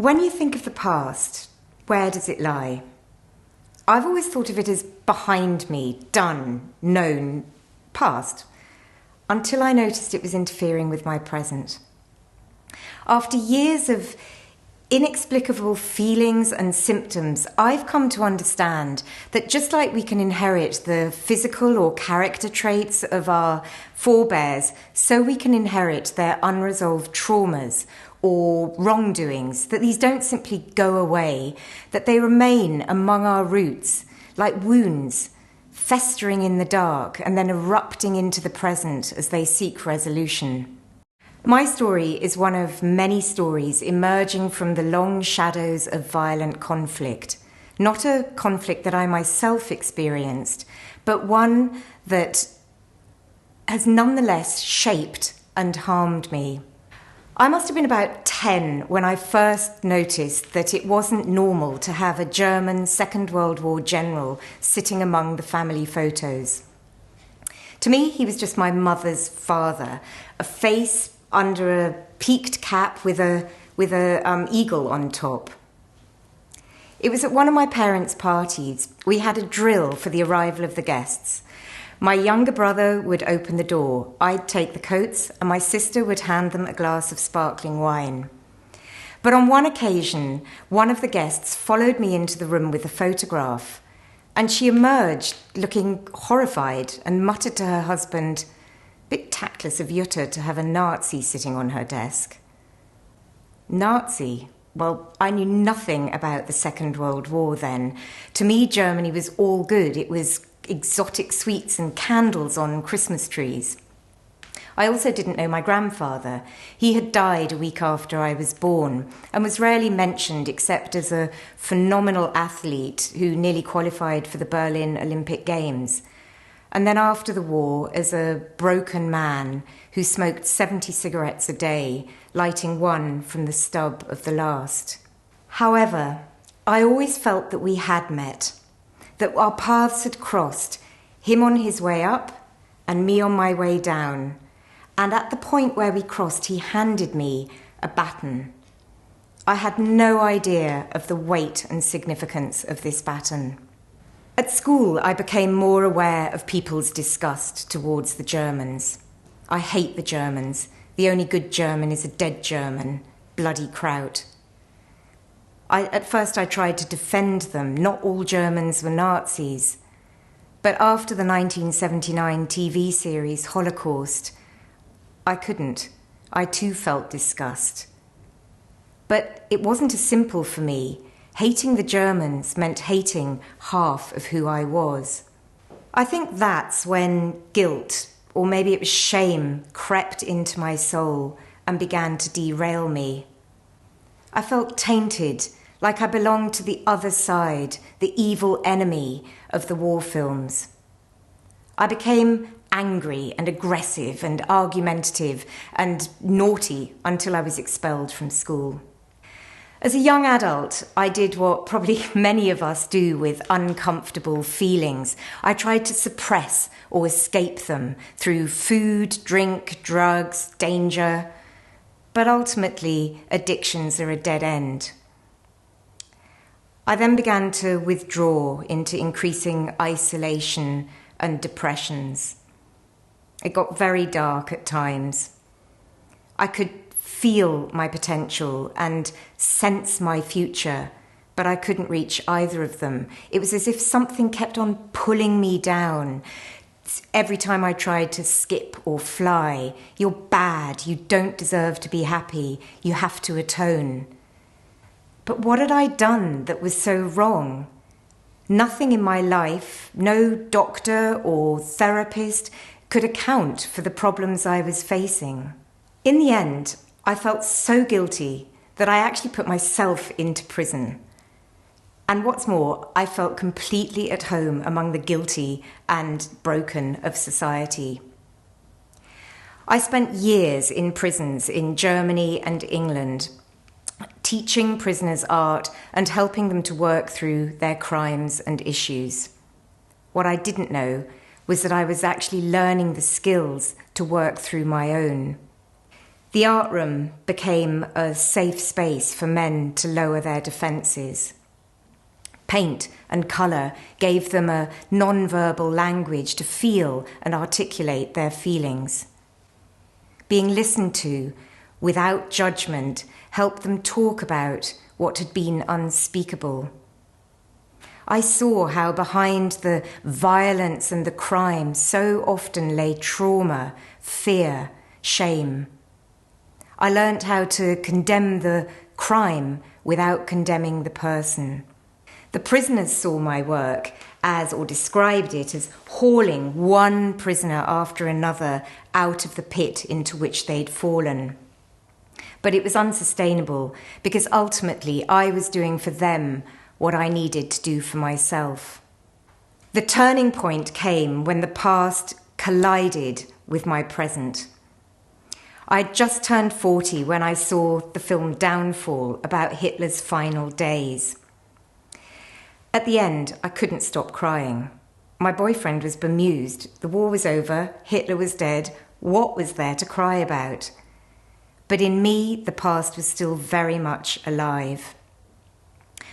When you think of the past, where does it lie? I've always thought of it as behind me, done, known, past, until I noticed it was interfering with my present. After years of inexplicable feelings and symptoms, I've come to understand that just like we can inherit the physical or character traits of our forebears, so we can inherit their unresolved traumas or wrongdoings, that these don't simply go away, that they remain among our roots, like wounds, festering in the dark and then erupting into the present as they seek resolution. My story is one of many stories emerging from the long shadows of violent conflict. Not a conflict that I myself experienced, but one that has nonetheless shaped and harmed me. I must have been about 10 when I first noticed that it wasn't normal to have a German Second World War general sitting among the family photos. To me, he was just my mother's father, a face under a peaked cap with a eagle on top. It was at one of my parents' parties. We had a drill for the arrival of the guests. My younger brother would open the door. I'd take the coats, and my sister would hand them a glass of sparkling wine. But on one occasion, one of the guests followed me into the room with a photograph, and she emerged looking horrified and muttered to her husband, "Bit tactless of Jutta to have a Nazi sitting on her desk." Nazi? Well, I knew nothing about the Second World War then. To me, Germany was all good. It was exotic sweets and candles on Christmas trees. I also didn't know my grandfather. He had died a week after I was born and was rarely mentioned except as a phenomenal athlete who nearly qualified for the Berlin Olympic Games. And then after the war, as a broken man who smoked 70 cigarettes a day, lighting one from the stub of the last. However, I always felt that we had met, that our paths had crossed, him on his way up and me on my way down. And at the point where we crossed, he handed me a baton. I had no idea of the weight and significance of this baton. At school, I became more aware of people's disgust towards the Germans. I hate the Germans. The only good German is a dead German. Bloody kraut. At first I tried to defend them. Not all Germans were Nazis. But after the 1979 TV series Holocaust, I couldn't. I too felt disgust. But it wasn't as simple for me. Hating the Germans meant hating half of who I was. I think that's when guilt, or maybe it was shame, crept into my soul and began to derail me. I felt tainted, like I belonged to the other side, the evil enemy of the war films. I became angry and aggressive and argumentative and naughty until I was expelled from school. As a young adult, I did what probably many of us do with uncomfortable feelings. I tried to suppress or escape them through food, drink, drugs, danger. But ultimately, addictions are a dead end. I then began to withdraw into increasing isolation and depressions. It got very dark at times. I could feel my potential and sense my future, but I couldn't reach either of them. It was as if something kept on pulling me down. Every time I tried to skip or fly, "You're bad, you don't deserve to be happy, you have to atone." But what had I done that was so wrong? Nothing in my life, no doctor or therapist could account for the problems I was facing. In the end, I felt so guilty that I actually put myself into prison. And what's more, I felt completely at home among the guilty and broken of society. I spent years in prisons in Germany and England, teaching prisoners art and helping them to work through their crimes and issues. What I didn't know was that I was actually learning the skills to work through my own. The art room became a safe space for men to lower their defences. Paint and colour gave them a non-verbal language to feel and articulate their feelings. Being listened to without judgment helped them talk about what had been unspeakable. I saw how behind the violence and the crime so often lay trauma, fear, shame. I learnt how to condemn the crime without condemning the person. The prisoners saw my work as, or described it as, hauling one prisoner after another out of the pit into which they'd fallen. But it was unsustainable because ultimately I was doing for them what I needed to do for myself. The turning point came when the past collided with my present. I'd just turned 40 when I saw the film Downfall about Hitler's final days. At the end, I couldn't stop crying. My boyfriend was bemused. The war was over, Hitler was dead. What was there to cry about? But in me, the past was still very much alive.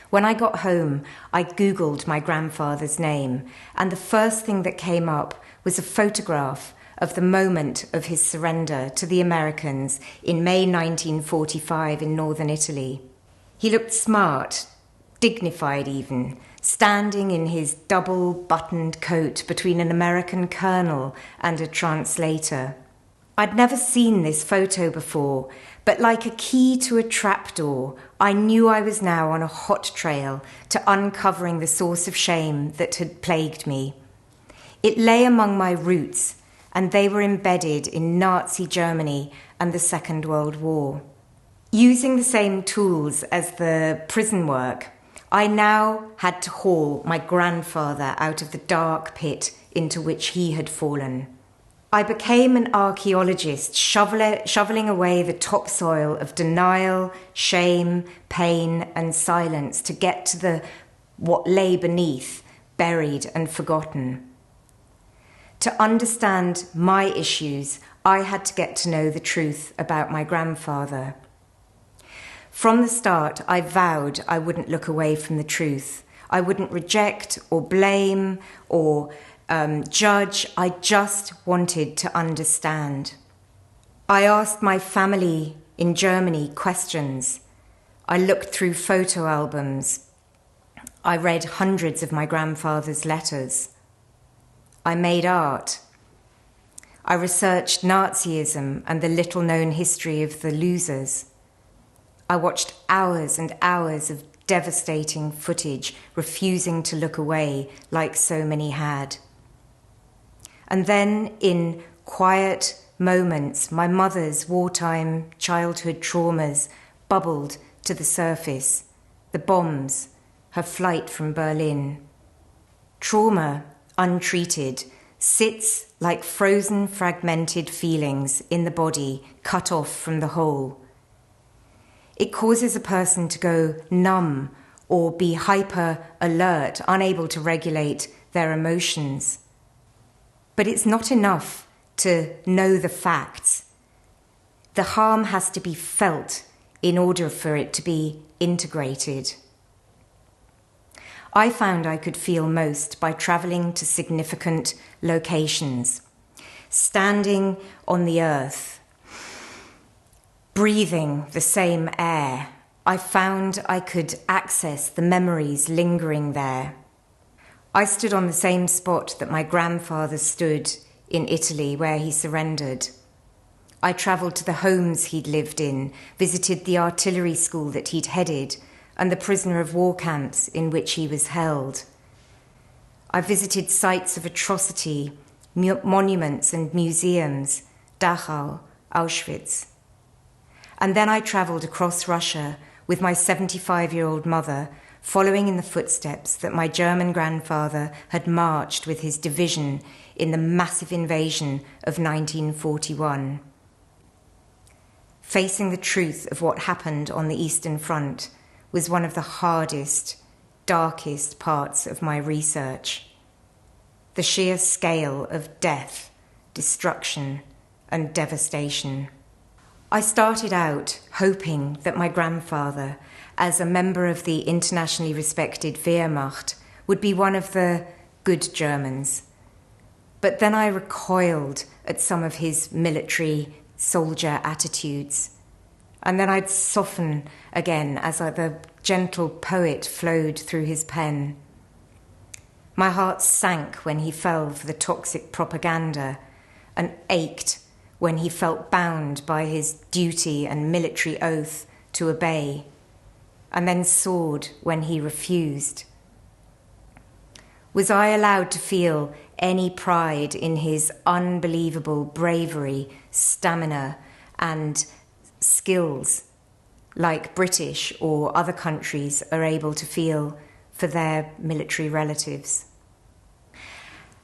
When I got home, I Googled my grandfather's name, and the first thing that came up was a photograph of the moment of his surrender to the Americans in May 1945 in northern Italy. He looked smart, dignified even, standing in his double-buttoned coat between an American colonel and a translator. I'd never seen this photo before, but like a key to a trapdoor, I knew I was now on a hot trail to uncovering the source of shame that had plagued me. It lay among my roots, and they were embedded in Nazi Germany and the Second World War. Using the same tools as the prison work, I now had to haul my grandfather out of the dark pit into which he had fallen. I became an archaeologist, shoveling away the topsoil of denial, shame, pain, and silence to get to what lay beneath, buried and forgotten. To understand my issues, I had to get to know the truth about my grandfather. From the start, I vowed I wouldn't look away from the truth. I wouldn't reject or blame or judge. I just wanted to understand. I asked my family in Germany questions. I looked through photo albums. I read hundreds of my grandfather's letters. I made art. I researched Nazism and the little-known history of the losers. I watched hours and hours of devastating footage, refusing to look away like so many had. And then, in quiet moments, my mother's wartime childhood traumas bubbled to the surface. The bombs, her flight from Berlin. Trauma, untreated, sits like frozen, fragmented feelings in the body, cut off from the whole. It causes a person to go numb or be hyper-alert, unable to regulate their emotions. But it's not enough to know the facts. The harm has to be felt in order for it to be integrated. I found I could feel most by travelling to significant locations, standing on the earth, breathing the same air. I found I could access the memories lingering there. I stood on the same spot that my grandfather stood in Italy where he surrendered. I travelled to the homes he'd lived in, visited the artillery school that he'd headed, and the prisoner of war camps in which he was held. I visited sites of atrocity, monuments and museums, Dachau, Auschwitz. And then I travelled across Russia with my 75-year-old mother, following in the footsteps that my German grandfather had marched with his division in the massive invasion of 1941. Facing the truth of what happened on the Eastern Front was one of the hardest, darkest parts of my research. The sheer scale of death, destruction, and devastation. I started out hoping that my grandfather, as a member of the internationally respected Wehrmacht, would be one of the good Germans. But then I recoiled at some of his military soldier attitudes. And then I'd soften again as the gentle poet flowed through his pen. My heart sank when he fell for the toxic propaganda and ached when he felt bound by his duty and military oath to obey, and then soared when he refused. Was I allowed to feel any pride in his unbelievable bravery, stamina, and skills like British or other countries are able to feel for their military relatives?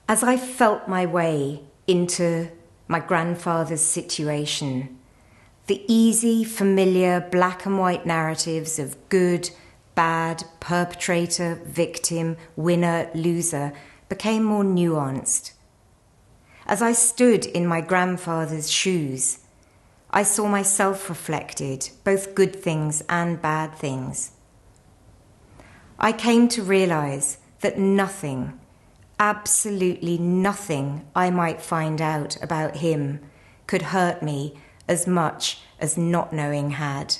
As I felt my way into my grandfather's situation, the easy, familiar black and white narratives of good, bad, perpetrator, victim, winner, loser became more nuanced. As I stood in my grandfather's shoes, I saw myself reflected, both good things and bad things. I came to realize that nothing, absolutely nothing I might find out about him could hurt me as much as not knowing had.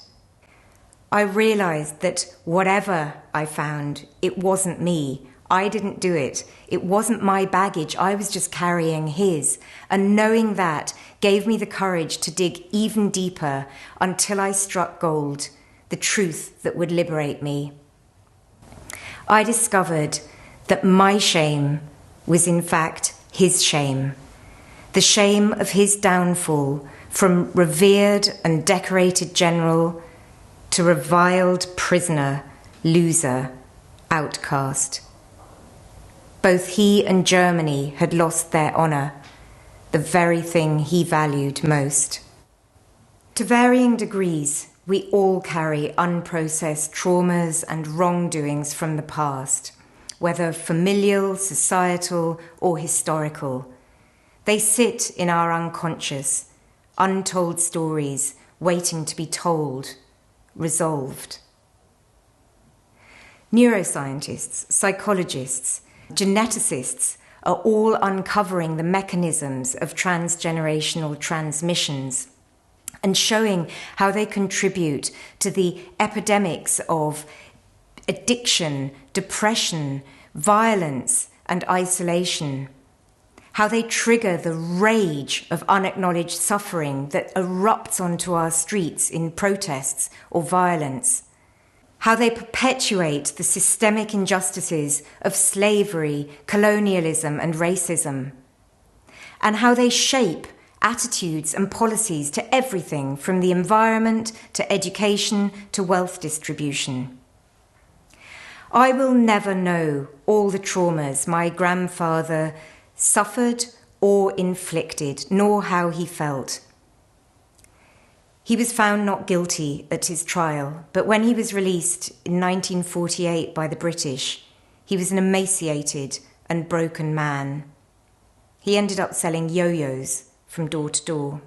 I realized that whatever I found, it wasn't me. I didn't do it. It wasn't my baggage. I was just carrying his. And knowing that gave me the courage to dig even deeper until I struck gold, the truth that would liberate me. I discovered that my shame was in fact his shame, the shame of his downfall from revered and decorated general to reviled prisoner, loser, outcast. Both he and Germany had lost their honour, the very thing he valued most. To varying degrees, we all carry unprocessed traumas and wrongdoings from the past, whether familial, societal, or historical. They sit in our unconscious, untold stories waiting to be told, resolved. Neuroscientists, psychologists, geneticists are all uncovering the mechanisms of transgenerational transmissions and showing how they contribute to the epidemics of addiction, depression, violence, and isolation, how they trigger the rage of unacknowledged suffering that erupts onto our streets in protests or violence, how they perpetuate the systemic injustices of slavery, colonialism, and racism, and how they shape attitudes and policies to everything from the environment to education to wealth distribution. I will never know all the traumas my grandfather suffered or inflicted, nor how he felt. He was found not guilty at his trial, but when he was released in 1948 by the British, he was an emaciated and broken man. He ended up selling yo-yos from door to door.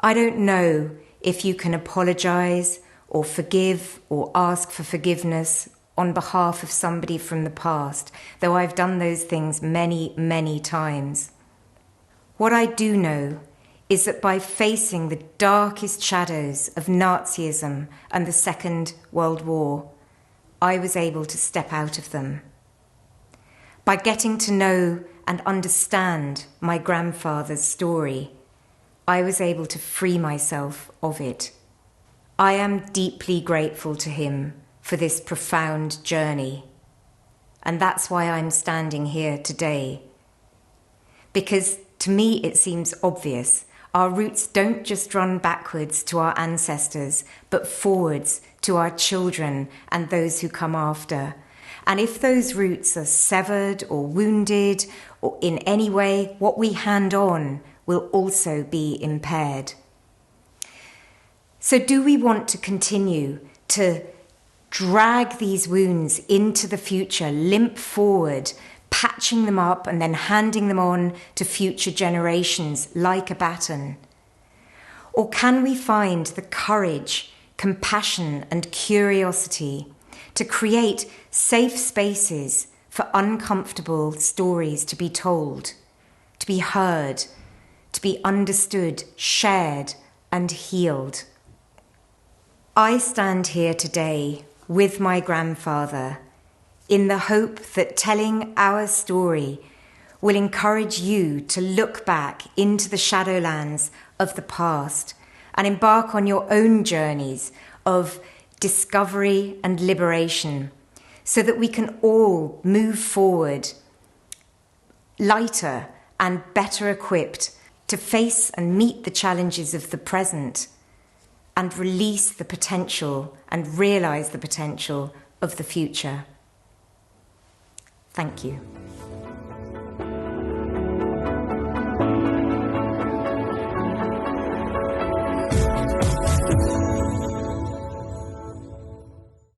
I don't know if you can apologize or forgive or ask for forgiveness on behalf of somebody from the past, though I've done those things many, many times. What I do know is that by facing the darkest shadows of Nazism and the Second World War, I was able to step out of them. By getting to know and understand my grandfather's story, I was able to free myself of it. I am deeply grateful to him for this profound journey. And that's why I'm standing here today. Because to me it seems obvious. Our roots don't just run backwards to our ancestors, but forwards to our children and those who come after. And if those roots are severed or wounded or in any way, what we hand on will also be impaired. So do we want to continue to drag these wounds into the future, limp forward, patching them up and then handing them on to future generations like a baton? Or can we find the courage, compassion, and curiosity to create safe spaces for uncomfortable stories to be told, to be heard, to be understood, shared, and healed? I stand here today with my grandfather in the hope that telling our story will encourage you to look back into the shadowlands of the past and embark on your own journeys of discovery and liberation, so that we can all move forward lighter and better equipped to face and meet the challenges of the present and release the potential and realize the potential of the future. Thank you.